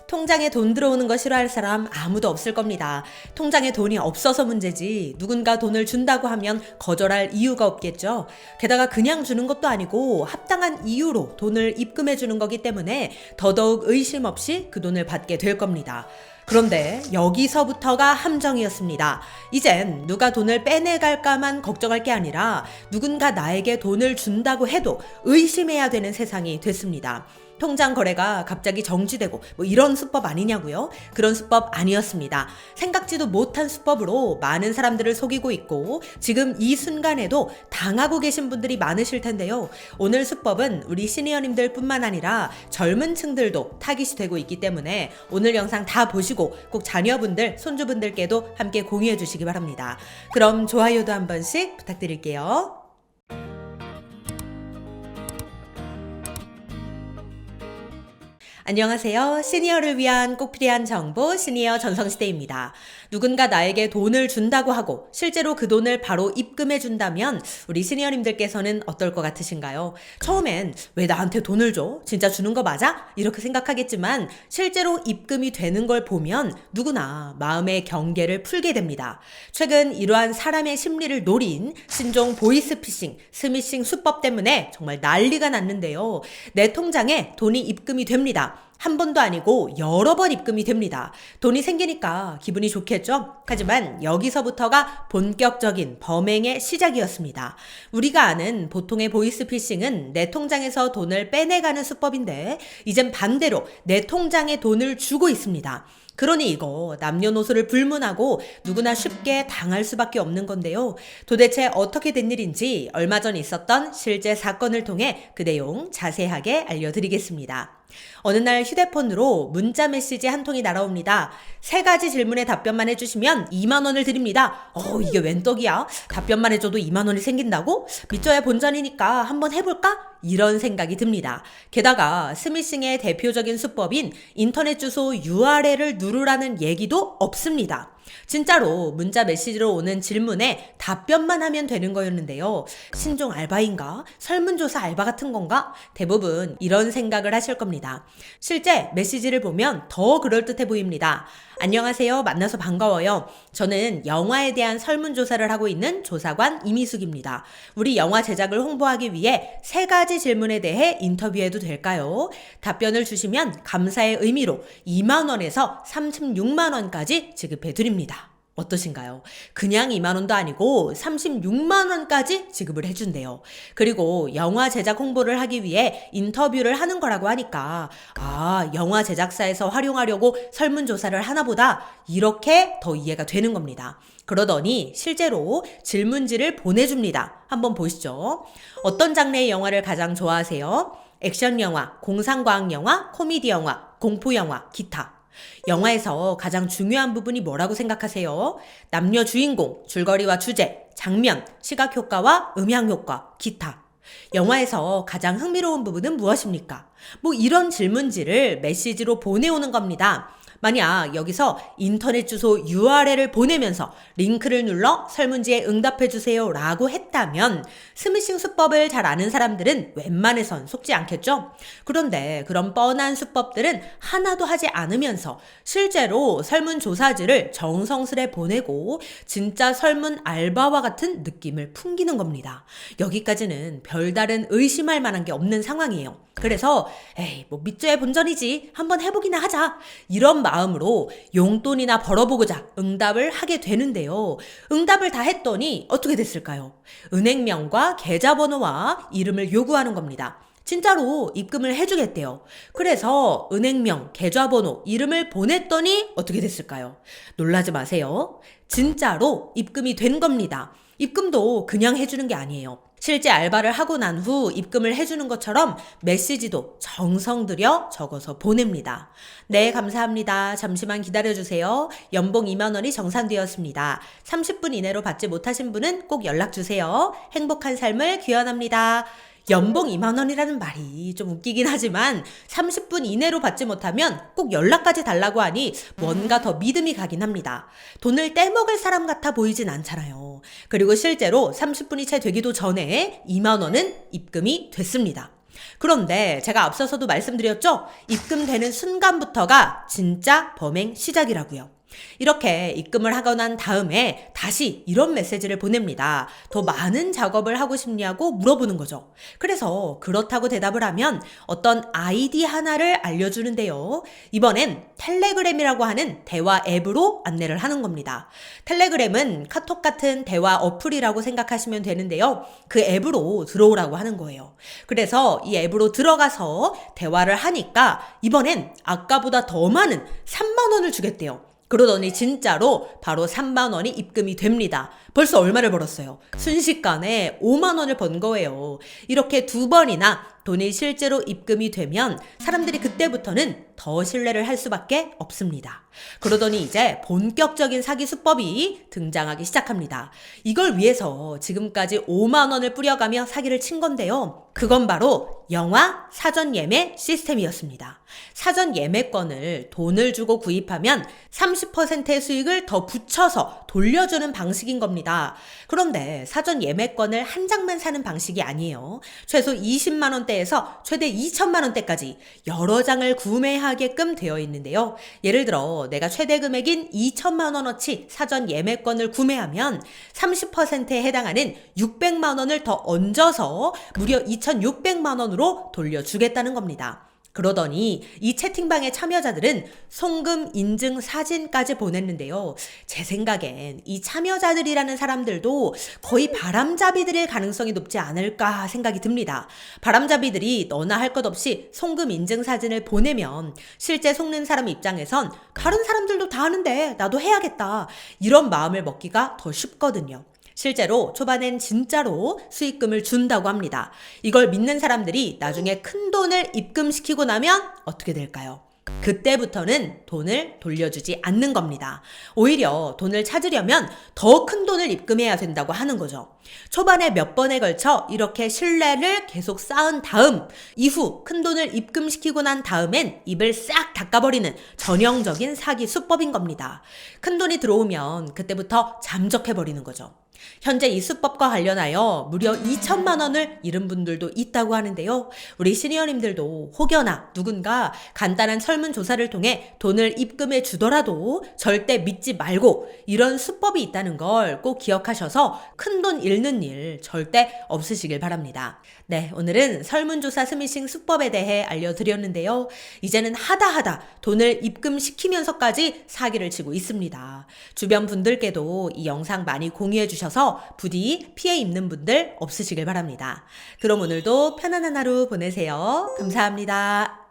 통장에 돈 들어오는 거 싫어할 사람 아무도 없을 겁니다. 통장에 돈이 없어서 문제지 누군가 돈을 준다고 하면 거절할 이유가 없겠죠. 게다가 그냥 주는 것도 아니고 합당한 이유로 돈을 입금해 주는 거기 때문에 더더욱 의심 없이 그 돈을 받게 될 겁니다. 그런데 여기서부터가 함정이었습니다. 이젠 누가 돈을 빼내갈까만 걱정할 게 아니라 누군가 나에게 돈을 준다고 해도 의심해야 되는 세상이 됐습니다. 통장 거래가 갑자기 정지되고 이런 수법 아니냐고요? 그런 수법 아니었습니다. 생각지도 못한 수법으로 많은 사람들을 속이고 있고 지금 이 순간에도 당하고 계신 분들이 많으실 텐데요. 오늘 수법은 우리 시니어님들 뿐만 아니라 젊은 층들도 타깃이 되고 있기 때문에 오늘 영상 다 보시고 꼭 자녀분들, 손주분들께도 함께 공유해 주시기 바랍니다. 그럼 좋아요도 한 번씩 부탁드릴게요. 안녕하세요. 시니어를 위한 꼭 필요한 정보 시니어 전성시대입니다. 누군가 나에게 돈을 준다고 하고 실제로 그 돈을 바로 입금해 준다면 우리 시니어님들께서는 어떨 것 같으신가요? 처음엔 왜 나한테 돈을 줘? 진짜 주는 거 맞아? 이렇게 생각하겠지만 실제로 입금이 되는 걸 보면 누구나 마음의 경계를 풀게 됩니다. 최근 이러한 사람의 심리를 노린 신종 보이스피싱, 스미싱 수법 때문에 정말 난리가 났는데요. 내 통장에 돈이 입금이 됩니다. 한 번도 아니고 여러 번 입금이 됩니다. 돈이 생기니까 기분이 좋겠죠? 하지만 여기서부터가 본격적인 범행의 시작이었습니다. 우리가 아는 보통의 보이스피싱은 내 통장에서 돈을 빼내가는 수법인데 이젠 반대로 내 통장에 돈을 주고 있습니다. 그러니 이거 남녀노소를 불문하고 누구나 쉽게 당할 수밖에 없는 건데요. 도대체 어떻게 된 일인지 얼마 전 있었던 실제 사건을 통해 그 내용 자세하게 알려드리겠습니다. 어느 날 휴대폰으로 문자 메시지 한 통이 날아옵니다. 3가지 질문에 답변만 해주시면 2만 원을 드립니다. 이게 웬 떡이야? 답변만 해줘도 2만 원이 생긴다고? 믿져야 본전이니까 한번 해볼까? 이런 생각이 듭니다. 게다가 스미싱의 대표적인 수법인 인터넷 주소 URL을 누르라는 얘기도 없습니다. 진짜로 문자 메시지로 오는 질문에 답변만 하면 되는 거였는데요. 신종 알바인가? 설문조사 알바 같은 건가? 대부분 이런 생각을 하실 겁니다. 실제 메시지를 보면 더 그럴듯해 보입니다. 안녕하세요. 만나서 반가워요. 저는 영화에 대한 설문조사를 하고 있는 조사관 이미숙입니다. 우리 영화 제작을 홍보하기 위해 3가지 질문에 대해 인터뷰해도 될까요? 답변을 주시면 감사의 의미로 2만 원에서 36만 원까지 지급해 드립니다. 어떠신가요? 그냥 2만 원도 아니고 36만 원까지 지급을 해준대요. 그리고 영화 제작 홍보를 하기 위해 인터뷰를 하는 거라고 하니까 영화 제작사에서 활용하려고 설문조사를 하나 보다 이렇게 더 이해가 되는 겁니다. 그러더니 실제로 질문지를 보내줍니다. 한번 보시죠. 어떤 장르의 영화를 가장 좋아하세요? 액션 영화, 공상과학 영화, 코미디 영화, 공포 영화, 기타. 영화에서 가장 중요한 부분이 뭐라고 생각하세요? 남녀 주인공, 줄거리와 주제, 장면, 시각효과와 음향효과, 기타. 영화에서 가장 흥미로운 부분은 무엇입니까? 이런 질문지를 메시지로 보내오는 겁니다. 만약 여기서 인터넷 주소 URL을 보내면서 링크를 눌러 설문지에 응답해주세요 라고 했다면 스미싱 수법을 잘 아는 사람들은 웬만해선 속지 않겠죠? 그런데 그런 뻔한 수법들은 하나도 하지 않으면서 실제로 설문조사지를 정성스레 보내고 진짜 설문 알바와 같은 느낌을 풍기는 겁니다. 여기까지는 별다른 의심할 만한 게 없는 상황이에요. 그래서 믿져야 본전이지 한번 해보기나 하자 이런 마음으로 용돈이나 벌어보고자 응답을 하게 되는데요. 응답을 다 했더니 어떻게 됐을까요? 은행명과 계좌번호와 이름을 요구하는 겁니다. 진짜로 입금을 해주겠대요. 그래서 은행명, 계좌번호, 이름을 보냈더니 어떻게 됐을까요? 놀라지 마세요. 진짜로 입금이 된 겁니다. 입금도 그냥 해주는 게 아니에요. 실제 알바를 하고 난 후 입금을 해주는 것처럼 메시지도 정성 들여 적어서 보냅니다. 네, 감사합니다. 잠시만 기다려주세요. 연봉 2만 원이 정산되었습니다. 30분 이내로 받지 못하신 분은 꼭 연락주세요. 행복한 삶을 기원합니다. 연봉 2만 원이라는 말이 좀 웃기긴 하지만 30분 이내로 받지 못하면 꼭 연락까지 달라고 하니 뭔가 더 믿음이 가긴 합니다. 돈을 떼먹을 사람 같아 보이진 않잖아요. 그리고 실제로 30분이 채 되기도 전에 2만 원은 입금이 됐습니다. 그런데 제가 앞서서도 말씀드렸죠? 입금되는 순간부터가 진짜 범행 시작이라고요. 이렇게 입금을 하고 난 다음에 다시 이런 메시지를 보냅니다. 더 많은 작업을 하고 싶냐고 물어보는 거죠. 그래서 그렇다고 대답을 하면 어떤 아이디 하나를 알려주는데요. 이번엔 텔레그램이라고 하는 대화 앱으로 안내를 하는 겁니다. 텔레그램은 카톡 같은 대화 어플이라고 생각하시면 되는데요. 그 앱으로 들어오라고 하는 거예요. 그래서 이 앱으로 들어가서 대화를 하니까 이번엔 아까보다 더 많은 3만 원을 주겠대요. 그러더니 진짜로 바로 3만 원이 입금이 됩니다. 벌써 얼마를 벌었어요? 순식간에 5만 원을 번 거예요. 이렇게 2번이나 돈이 실제로 입금이 되면 사람들이 그때부터는 더 신뢰를 할 수밖에 없습니다. 그러더니 이제 본격적인 사기 수법이 등장하기 시작합니다. 이걸 위해서 지금까지 5만 원을 뿌려가며 사기를 친 건데요. 그건 바로 영화 사전 예매 시스템이었습니다. 사전 예매권을 돈을 주고 구입하면 30%의 수익을 더 붙여서 돌려주는 방식인 겁니다. 그런데 사전 예매권을 한 장만 사는 방식이 아니에요. 최소 20만 원대에서 최대 2천만 원대까지 여러 장을 구매하게끔 되어 있는데요. 예를 들어 내가 최대 금액인 2천만 원어치 사전 예매권을 구매하면 30%에 해당하는 600만 원을 더 얹어서 무려 2,600만 원으로 돌려주겠다는 겁니다. 그러더니 이 채팅방의 참여자들은 송금 인증 사진까지 보냈는데요. 제 생각엔 이 참여자들이라는 사람들도 거의 바람잡이들일 가능성이 높지 않을까 생각이 듭니다. 바람잡이들이 너나 할 것 없이 송금 인증 사진을 보내면 실제 속는 사람 입장에선 다른 사람들도 다 하는데 나도 해야겠다. 이런 마음을 먹기가 더 쉽거든요. 실제로 초반엔 진짜로 수익금을 준다고 합니다. 이걸 믿는 사람들이 나중에 큰 돈을 입금시키고 나면 어떻게 될까요? 그때부터는 돈을 돌려주지 않는 겁니다. 오히려 돈을 찾으려면 더 큰 돈을 입금해야 된다고 하는 거죠. 초반에 몇 번에 걸쳐 이렇게 신뢰를 계속 쌓은 다음 이후 큰 돈을 입금시키고 난 다음엔 입을 싹 닦아버리는 전형적인 사기 수법인 겁니다. 큰 돈이 들어오면 그때부터 잠적해버리는 거죠. 현재 이 수법과 관련하여 무려 2천만 원을 잃은 분들도 있다고 하는데요. 우리 시니어님들도 혹여나 누군가 간단한 설문조사를 통해 돈을 입금해 주더라도 절대 믿지 말고 이런 수법이 있다는 걸 꼭 기억하셔서 큰 돈 잃는 일 절대 없으시길 바랍니다. 네, 오늘은 설문조사 스미싱 수법에 대해 알려드렸는데요. 이제는 하다 돈을 입금시키면서까지 사기를 치고 있습니다. 주변 분들께도 이 영상 많이 공유해 주셔서 부디 피해 입는 분들 없으시길 바랍니다. 그럼 오늘도 편안한 하루 보내세요. 감사합니다.